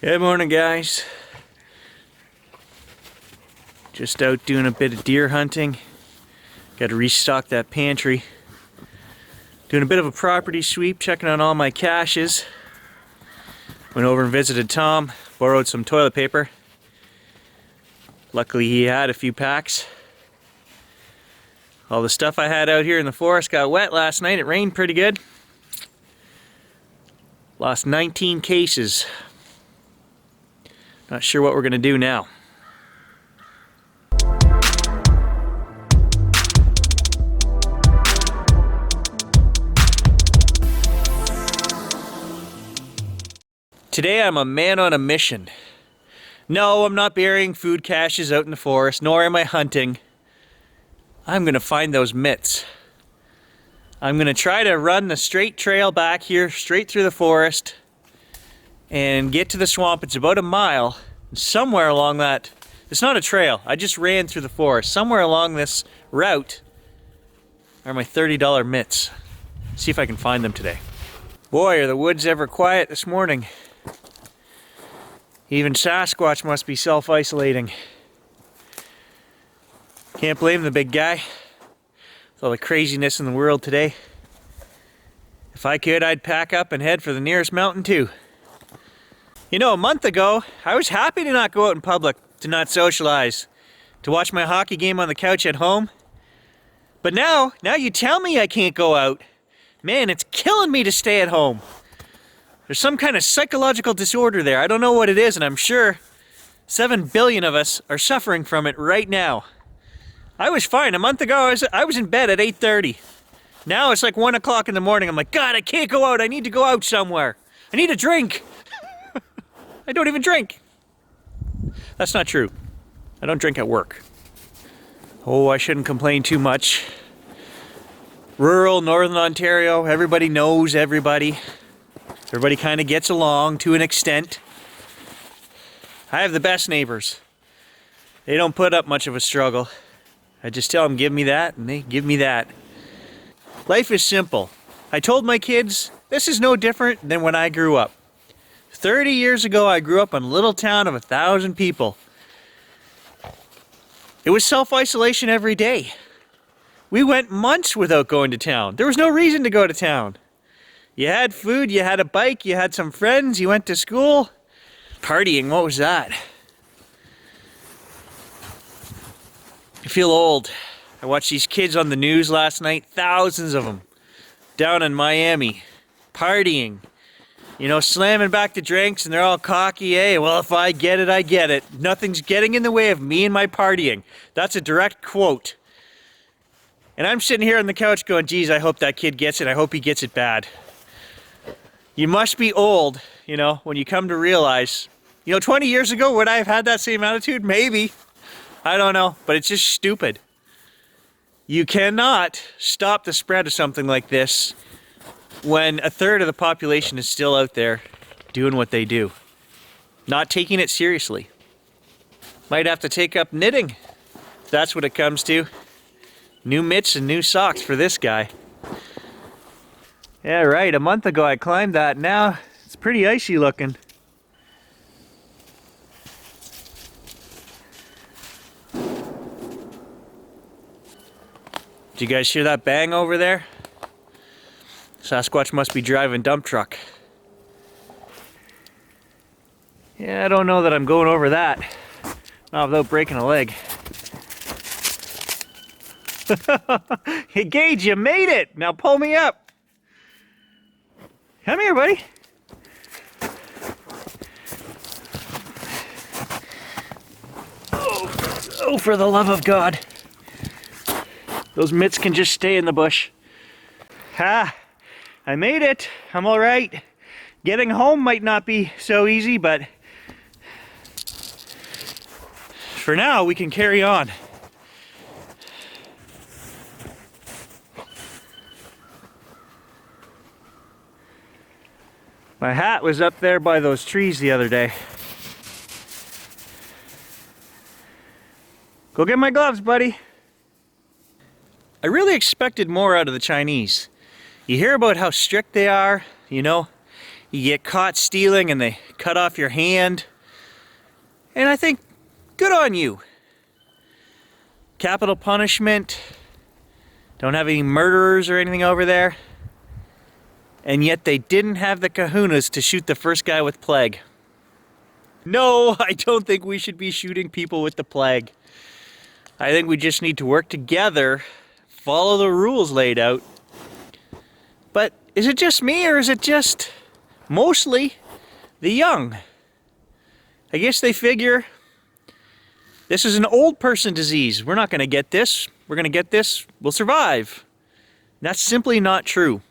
Good morning, guys. Just out doing a bit of deer hunting. Got to restock that pantry. Doing a bit of a property sweep, checking on all my caches. Went over and visited Tom, borrowed some toilet paper. Luckily he had a few packs. All the stuff I had out here in the forest got wet last night. It rained pretty good. Lost 19 cases. Not sure what we're gonna do now. Today I'm a man on a mission. No, I'm not burying food caches out in the forest, nor am I hunting. I'm gonna find those mitts. I'm gonna try to run the straight trail back here, straight through the forest, and get to the swamp. It's about a mile. Somewhere along that, it's not a trail, I just ran through the forest. Somewhere along this route are my $30 mitts. See if I can find them today. Boy, are the woods ever quiet this morning. Even Sasquatch must be self-isolating. Can't blame the big guy with all the craziness in the world today. If I could, I'd pack up and head for the nearest mountain too. You know, a month ago, I was happy to not go out in public, to not socialize, to watch my hockey game on the couch at home. But now you tell me I can't go out. Man, it's killing me to stay at home. There's some kind of psychological disorder there. I don't know what it is, and I'm sure 7 billion of us are suffering from it right now. I was fine. A month ago, I was in bed at 8:30. Now it's like 1 o'clock in the morning. I'm like, God, I can't go out. I need to go out somewhere. I need a drink. I don't even drink. That's not true. I don't drink at work. Oh, I shouldn't complain too much. Rural Northern Ontario, everybody knows everybody. Everybody kind of gets along to an extent. I have the best neighbors. They don't put up much of a struggle. I just tell them, give me that, and they give me that. Life is simple. I told my kids, this is no different than when I grew up. 30 years ago, I grew up in a little town of 1,000 people. It was self-isolation every day. We went months without going to town. There was no reason to go to town. You had food, you had a bike, you had some friends, you went to school. Partying, what was that? I feel old. I watched these kids on the news last night, thousands of them, down in Miami, partying. You know, slamming back the drinks, and they're all cocky, eh? Well, if I get it, I get it. Nothing's getting in the way of me and my partying. That's a direct quote. And I'm sitting here on the couch going, geez, I hope that kid gets it. I hope he gets it bad. You must be old, you know, when you come to realize, 20 years ago, would I have had that same attitude? Maybe. I don't know, but it's just stupid. You cannot stop the spread of something like this when a third of the population is still out there doing what they do. Not taking it seriously. Might have to take up knitting, if that's what it comes to. New mitts and new socks for this guy. Yeah, right, a month ago I climbed that. Now it's pretty icy looking. Did you guys hear that bang over there? Sasquatch must be driving dump truck. Yeah, I don't know that I'm going over that. Not without breaking a leg. Hey, Gage, you made it! Now pull me up. Come here, buddy. Oh, for the love of God. Those mitts can just stay in the bush. Ha! I made it. I'm all right. Getting home might not be so easy, but for now we can carry on. My hat was up there by those trees the other day. Go get my gloves, buddy. I really expected more out of the Chinese. You hear about how strict they are, You get caught stealing and they cut off your hand. And I think, good on you. Capital punishment. Don't have any murderers or anything over there. And yet they didn't have the kahunas to shoot the first guy with plague. No, I don't think we should be shooting people with the plague. I think we just need to work together, follow the rules laid out. But is it just me, or is it just mostly the young? I guess they figure this is an old person disease. We're not going to get this. We're going to get this. We'll survive. That's simply not true.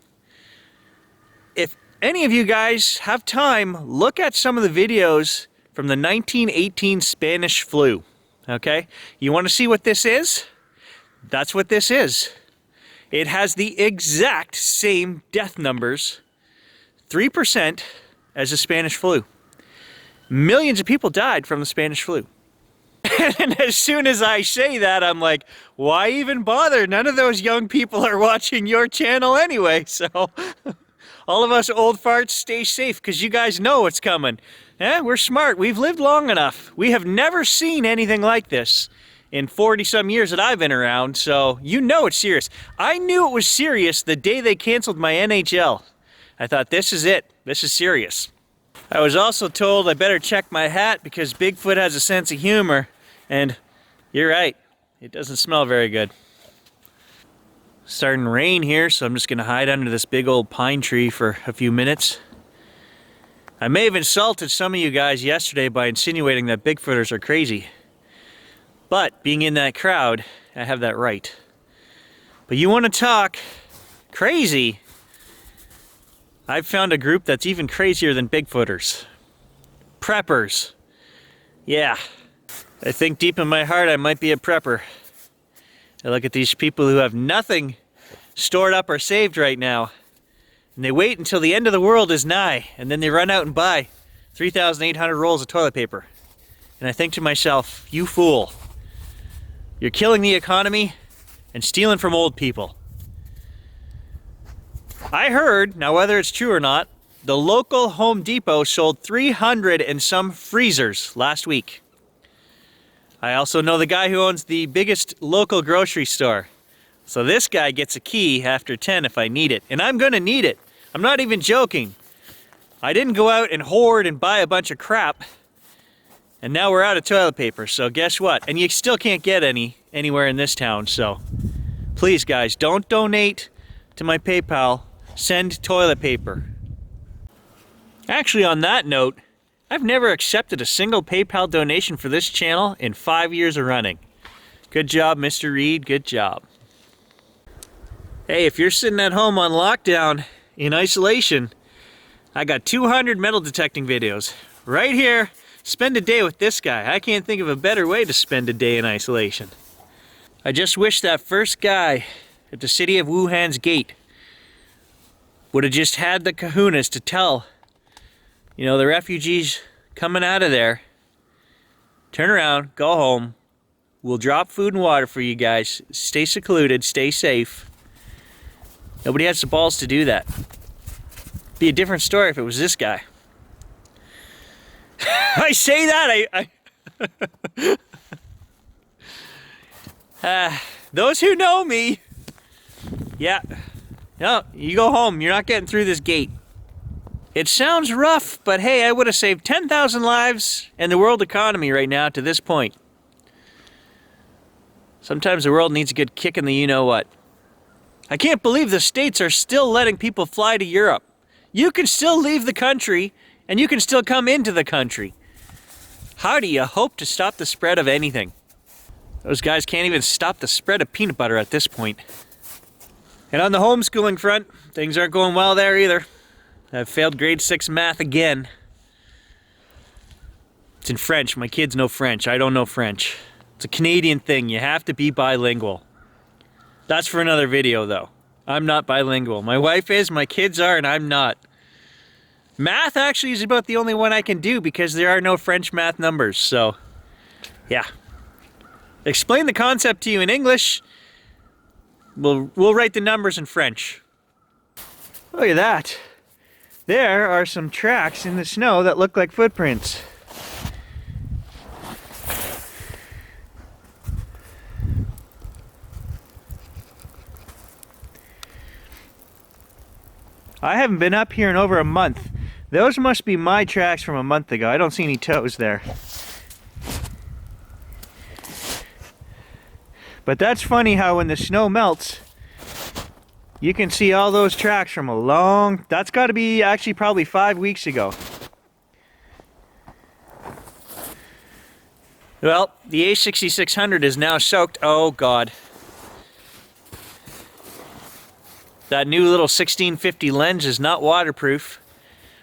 If any of you guys have time, look at some of the videos from the 1918 Spanish flu. Okay? You want to see what this is? That's what this is. It has the exact same death numbers, 3%, as the Spanish flu. Millions of people died from the Spanish flu. And as soon as I say that, I'm like, why even bother? None of those young people are watching your channel anyway, so all of us old farts stay safe because you guys know what's coming. We're smart. We've lived long enough. We have never seen anything like this in 40-some years that I've been around, so you know it's serious. I knew it was serious the day they canceled my NHL. I thought, this is it. This is serious. I was also told I better check my hat because Bigfoot has a sense of humor, and you're right, it doesn't smell very good. Starting to rain here, so I'm just gonna hide under this big old pine tree for a few minutes. I may have insulted some of you guys yesterday by insinuating that Bigfooters are crazy. But being in that crowd, I have that right. But you want to talk crazy? I've found a group that's even crazier than Bigfooters. Preppers. Yeah. I think deep in my heart I might be a prepper. I look at these people who have nothing stored up or saved right now, and they wait until the end of the world is nigh, and then they run out and buy 3,800 rolls of toilet paper. And I think to myself, you fool. You're killing the economy and stealing from old people. I heard, now whether it's true or not, the local Home Depot sold 300 and some freezers last week. I also know the guy who owns the biggest local grocery store. So this guy gets a key after 10 if I need it. And I'm gonna need it. I'm not even joking. I didn't go out and hoard and buy a bunch of crap. And now we're out of toilet paper, so guess what? And you still can't get any anywhere in this town, so please guys, don't donate to my PayPal. Send toilet paper. Actually, on that note, I've never accepted a single PayPal donation for this channel in 5 years of running. Good job, Mr. Reed, good job. Hey, if you're sitting at home on lockdown in isolation, I got 200 metal detecting videos right here. Spend a day with this guy. I can't think of a better way to spend a day in isolation. I just wish that first guy at the city of Wuhan's gate would have just had the kahunas to tell, you know, the refugees coming out of there, turn around, go home, we'll drop food and water for you guys, stay secluded, stay safe. Nobody has the balls to do that. Be a different story if it was this guy. I say that, those who know me, yeah, no, you go home, you're not getting through this gate. It sounds rough, but hey, I would have saved 10,000 lives and the world economy right now to this point. Sometimes the world needs a good kick in the you-know-what. I can't believe the States are still letting people fly to Europe. You can still leave the country, and you can still come into the country. How do you hope to stop the spread of anything? Those guys can't even stop the spread of peanut butter at this point. And on the homeschooling front, things aren't going well there either. I've failed grade 6 math again. It's in French. My kids know French. I don't know French. It's a Canadian thing. You have to be bilingual. That's for another video, though. I'm not bilingual. My wife is, my kids are, and I'm not. Math actually is about the only one I can do because there are no French math numbers, so yeah. Explain the concept to you in English. We'll write the numbers in French. Look at that. There are some tracks in the snow that look like footprints. I haven't been up here in over a month. Those must be my tracks from a month ago. I don't see any toes there. But that's funny how when the snow melts, you can see all those tracks from a long... That's got to be actually probably 5 weeks ago. Well, the A6600 is now soaked. Oh God. That new little 1650 lens is not waterproof.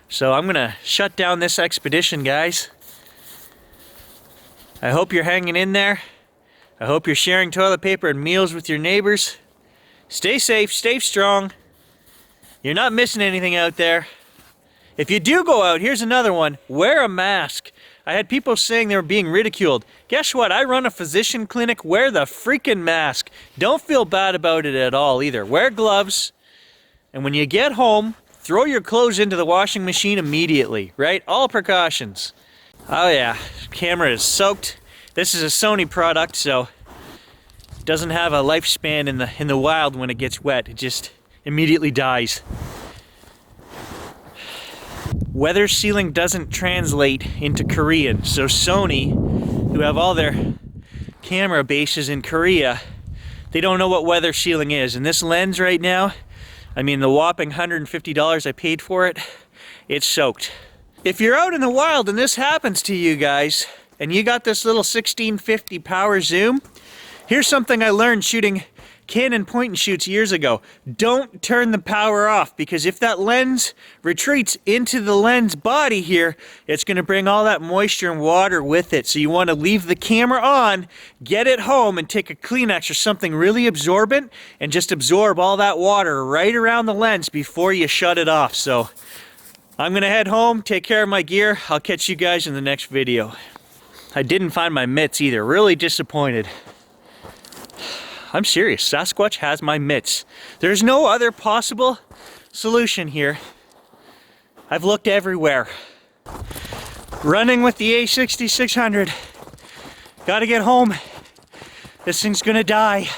So I'm gonna shut down this expedition, guys. I hope you're hanging in there. I hope you're sharing toilet paper and meals with your neighbors. Stay safe, stay strong. You're not missing anything out there. If you do go out, here's another one. Wear a mask. I had people saying they were being ridiculed. Guess what? I run a physician clinic. Wear the freaking mask. Don't feel bad about it at all either. Wear gloves. And when you get home, throw your clothes into the washing machine immediately, right? All precautions. Oh yeah, camera is soaked. This is a Sony product, so it doesn't have a lifespan in the wild when it gets wet. It just immediately dies. Weather sealing doesn't translate into Korean, so Sony, who have all their camera bases in Korea, they don't know what weather sealing is. And this lens right now, I mean the whopping $150 I paid for it, it's soaked. If you're out in the wild and this happens to you guys, and you got this little 1650 power zoom, here's something I learned shooting Canon point and shoots years ago. Don't turn the power off, because if that lens retreats into the lens body here, it's gonna bring all that moisture and water with it. So you wanna leave the camera on, get it home, and take a Kleenex or something really absorbent and just absorb all that water right around the lens before you shut it off. So I'm gonna head home, take care of my gear. I'll catch you guys in the next video. I didn't find my mitts either. Really disappointed. I'm serious. Sasquatch has my mitts. There's no other possible solution here. I've looked everywhere. Running with the A6600. Gotta get home. This thing's gonna die.